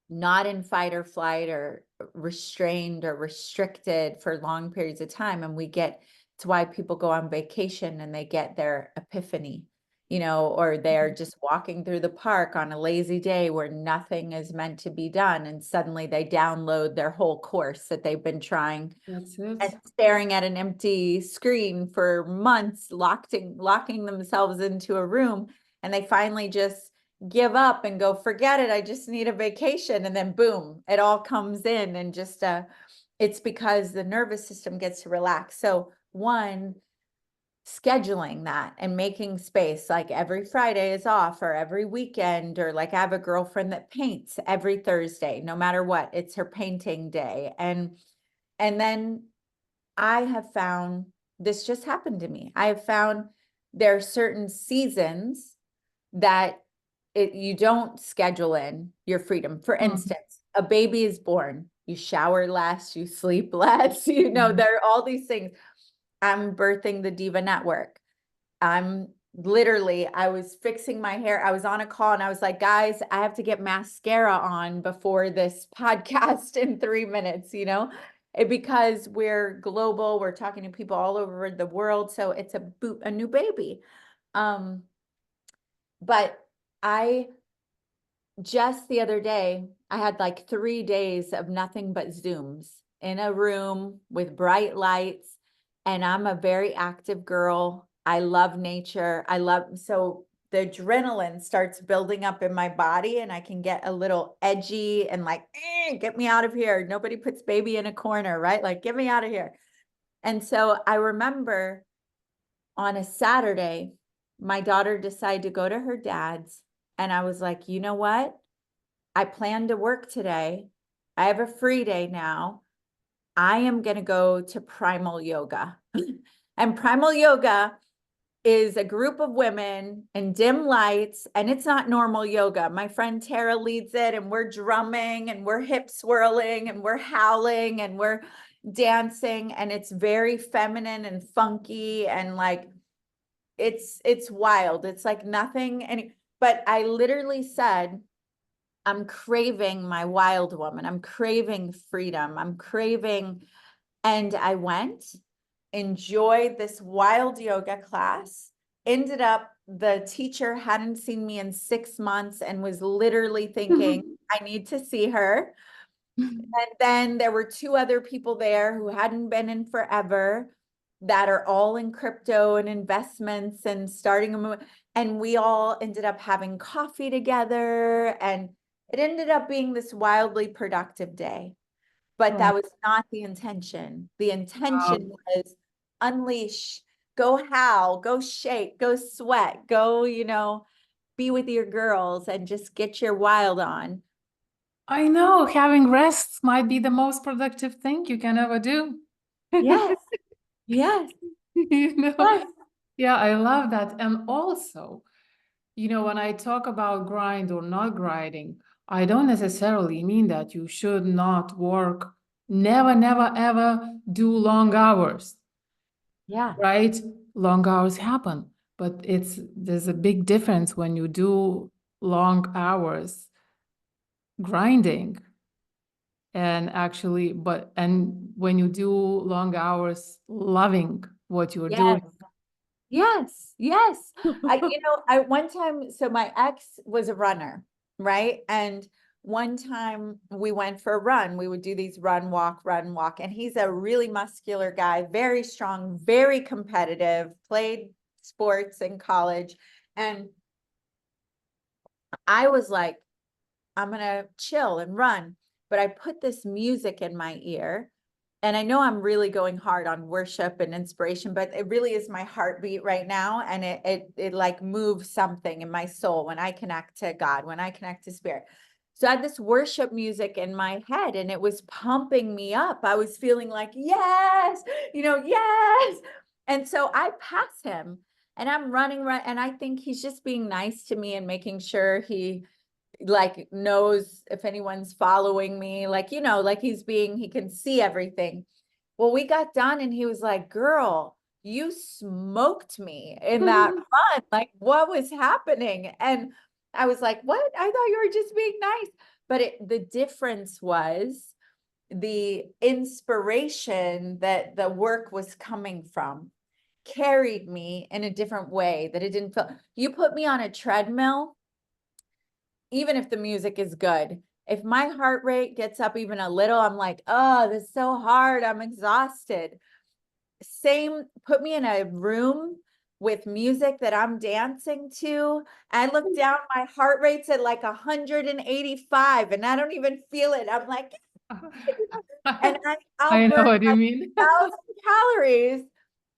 not in fight or flight or restrained or restricted for long periods of time. And it's why people go on vacation and they get their epiphany, or they're just walking through the park on a lazy day where nothing is meant to be done. And suddenly they download their whole course that they've been trying That's it. and staring at an empty screen for months, locking themselves into a room. And they finally just give up and go, forget it. I just need a vacation. And then boom, it all comes in and just, it's because the nervous system gets to relax. So one, scheduling that and making space, like every Friday is off or every weekend, or like I have a girlfriend that paints every Thursday, no matter what, it's her painting day. And then I have found this just happened to me. I have found there are certain seasons that you don't schedule in your freedom. For instance, a baby is born, you shower less, you sleep less, there are all these things. I'm birthing the Diva Network. I was fixing my hair. I was on a call and I was like, guys, I have to get mascara on before this podcast in 3 minutes, because we're global, we're talking to people all over the world. So it's a new baby. But just the other day, I had like 3 days of nothing but Zooms in a room with bright lights. And I'm a very active girl. I love nature. So the adrenaline starts building up in my body and I can get a little edgy and like, get me out of here. Nobody puts baby in a corner, right? Like, get me out of here. And so I remember on a Saturday, my daughter decided to go to her dad's. And I was like, you know what? I plan to work today. I have a free day now. I am going to go to primal yoga. And primal yoga is a group of women in dim lights, and it's not normal yoga. My friend Tara leads it, and we're drumming and we're hip swirling and we're howling and we're dancing, and it's very feminine and funky and like it's wild. It's like nothing but I literally said, I'm craving my wild woman. I'm craving freedom. And I went, enjoyed this wild yoga class, ended up, the teacher hadn't seen me in 6 months and was literally thinking, I need to see her. And then there were 2 other people there who hadn't been in forever that are all in crypto and investments and starting a movement. And we all ended up having coffee together. And it ended up being this wildly productive day. But that was not the intention. The intention was unleash, go howl, go shake, go sweat, go, be with your girls and just get your wild on. I know having rest might be the most productive thing you can ever do. Yes. Yes. Yes. Yeah, I love that. And also, when I talk about grind or not grinding, I don't necessarily mean that you should not work. Never, never, ever do long hours, Yeah. right? Long hours happen, but there's a big difference when you do long hours grinding and when you do long hours loving what you're Yes. doing. Yes. Yes. I one time, so my ex was a runner, right? And one time we went for a run. We would do these run, walk, and he's a really muscular guy, very strong, very competitive, played sports in college. And I was like, I'm gonna chill and run. But I put this music in my ear. And I know I'm really going hard on worship and inspiration, but it really is my heartbeat right now. And it like moves something in my soul when I connect to God, when I connect to spirit. So I had this worship music in my head and it was pumping me up. I was feeling like, yes, yes. And so I pass him and I'm running, right. And I think he's just being nice to me and making sure he like knows if anyone's following me, like, like he can see everything. Well, we got done and he was like, girl, you smoked me in that run. Like, what was happening? And I was like, what? I thought you were just being nice. but the difference was the inspiration that the work was coming from carried me in a different way, that it didn't feel, you put me on a treadmill, even if the music is good, if my heart rate gets up even a little, I'm like, oh, this is so hard, I'm exhausted. Same, put me in a room with music that I'm dancing to. I look down, my heart rate's at like 185 and I don't even feel it. I'm like, and I'll I know burn what you like mean. 1,000 calories,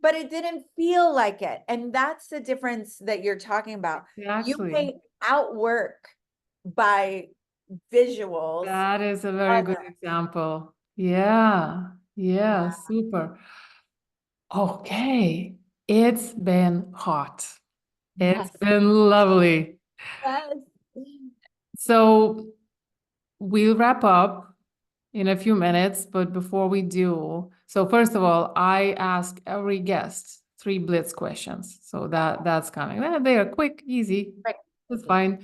but it didn't feel like it. And that's the difference that you're talking about. You Exactly. may outwork by visuals. That is a very good example. Yeah. Yeah. Yeah. Super. Okay. It's been hot. It's Yes. been lovely. Yes. So we'll wrap up in a few minutes, but before we do, so first of all, I ask every guest 3 blitz questions. So that's coming. They are quick, easy. Right. That's fine.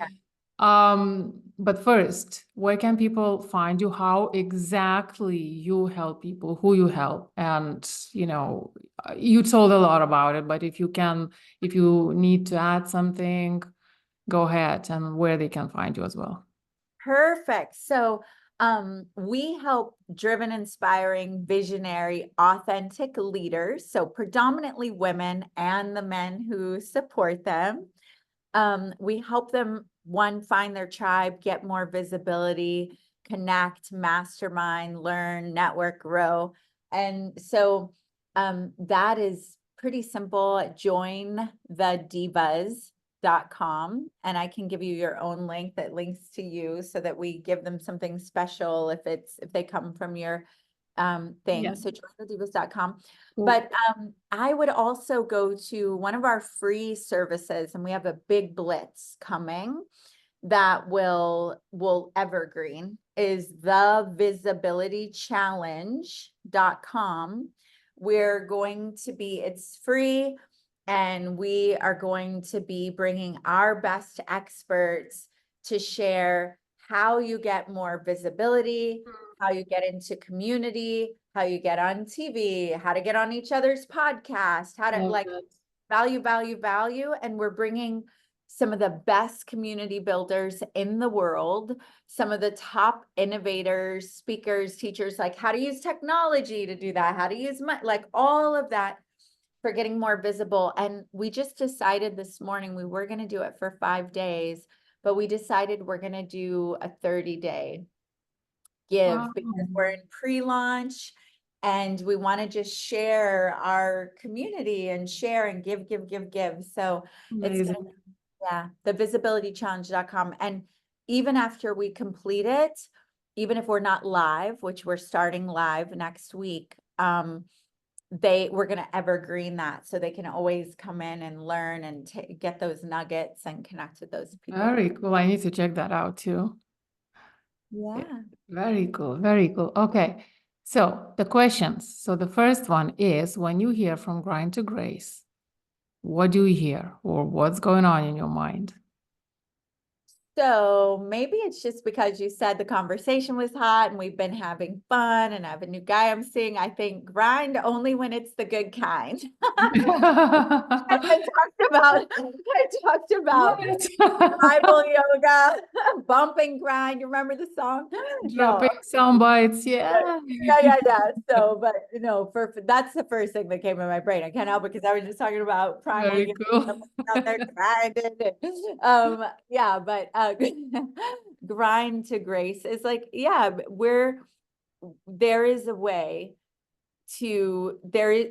But first, where can people find you? How exactly you help people, who you help? And, you told a lot about it, but if you need to add something, go ahead, and where they can find you as well. Perfect. So we help driven, inspiring, visionary, authentic leaders. So predominantly women and the men who support them. We help them, one, find their tribe, get more visibility, connect, mastermind, learn, network, grow. And so that is pretty simple. Join the divas.com, and I can give you your own link that links to you so that we give them something special if they come from your thing. Yeah. So jointhedivas.com. Cool. But I would also go to one of our free services, and we have a big blitz coming that will evergreen, is thevisibilitychallenge.com. We're going to be, it's free, and we are going to be bringing our best experts to share how you get more visibility, how you get into community, how you get on TV, how to get on each other's podcast, how to Love like that. value. And we're bringing some of the best community builders in the world, some of the top innovators, speakers, teachers, like how to use technology to do that, how to use like all of that for getting more visible. And we just decided this morning we were going to do it for 5 days, but we decided we're going to do a 30-day give because Wow. we're in pre-launch and we want to just share our community and share and give. So it's Amazing. gonna, yeah, thevisibilitychallenge.com. And even after we complete it, even if we're not live, which we're starting live next week, we're going to evergreen that so they can always come in and learn and get those nuggets and connect with those people. Very cool. I need to check that out too. Yeah. Very cool. Very cool. Okay. So the questions. So the first one is, when you hear from grind to grace, what do you hear, or what's going on in your mind? So maybe it's just because you said the conversation was hot and we've been having fun and I have a new guy I'm seeing. I think grind only when it's the good kind. I talked about What? tribal yoga, bump and grind. You remember the song? No. Dropping sound bites. Yeah. Yeah. So, but that's the first thing that came in my brain. I can't help it because I was just talking about primal Very yoga cool. out there grinding. Yeah, but grind to grace is like, yeah, there is a way there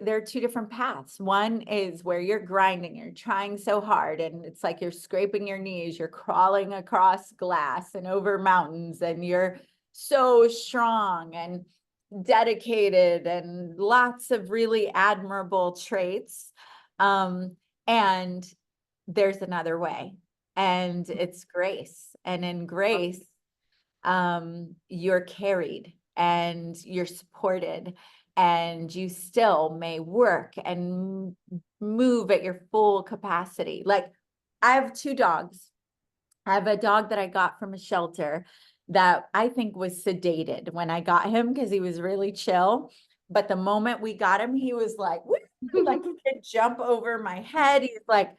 are 2 different paths. One is where you're grinding, you're trying so hard, and it's like you're scraping your knees, you're crawling across glass and over mountains, and you're so strong and dedicated and lots of really admirable traits. And there's another way, and it's grace. And in grace, you're carried and you're supported, and you still may work and move at your full capacity. Like I have 2 dogs. I have a dog that I got from a shelter, that I think was sedated when I got him because he was really chill. But the moment we got him, he was like, "Woo!" Like he could jump over my head. He's like,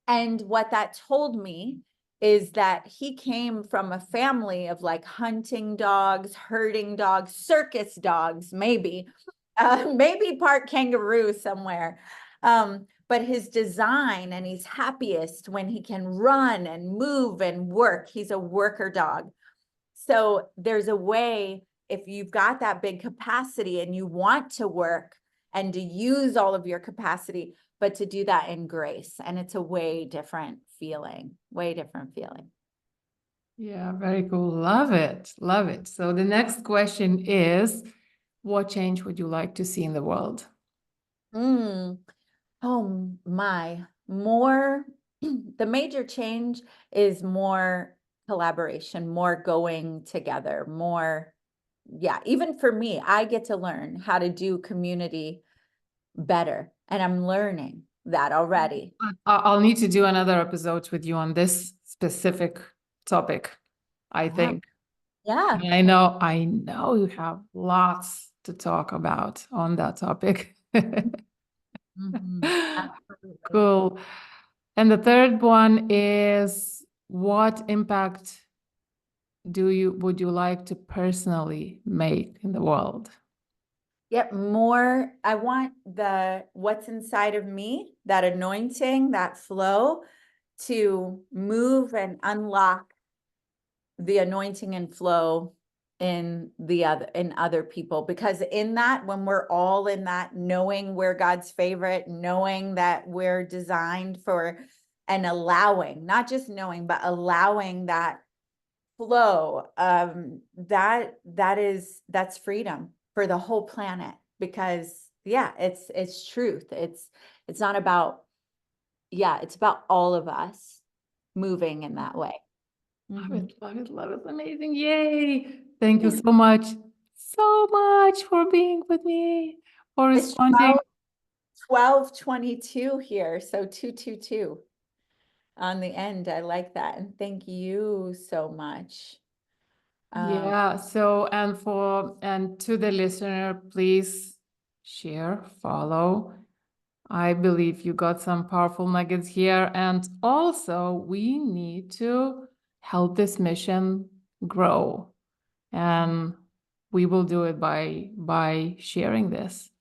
and what that told me is that he came from a family of like hunting dogs, herding dogs, circus dogs, maybe, maybe part kangaroo somewhere. But his design, and he's happiest when he can run and move and work. He's a worker dog. So there's a way, if you've got that big capacity and you want to work and to use all of your capacity, but to do that in grace. And it's a way different feeling, way different feeling. Yeah, very cool. Love it. Love it. So the next question is, what change would you like to see in the world? Oh my, more, the major change is more collaboration, more going together, more, yeah, even for me, I get to learn how to do community better. And I'm learning that already. I'll need to do another episode with you on this specific topic, I Yeah. think. Yeah. And I know you have lots to talk about on that topic. Absolutely. Cool. And the third one is, what impact would you like to personally make in the world? Yep, more. I want what's inside of me, that anointing, that flow, to move and unlock the anointing and flow in other people, because in that, when we're all in that, knowing we're God's favorite, knowing that we're designed for, and allowing, not just knowing, but allowing that flow, that's freedom for the whole planet. Because yeah, it's truth. It's not about, yeah, it's about all of us moving in that way. Love it, love it, love it. Amazing. Yay. Thank you so much for being with me, for It's responding. 12:22 here, so 222 on the end. I like that, and thank you so much. Yeah. So, and to the listener, please share, follow. I believe you got some powerful nuggets here. And also, we need to help this mission grow. And we will do it by sharing this.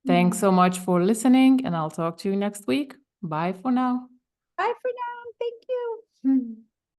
Thanks so much for listening, and I'll talk to you next week. Bye for now. Bye for now. Thank you.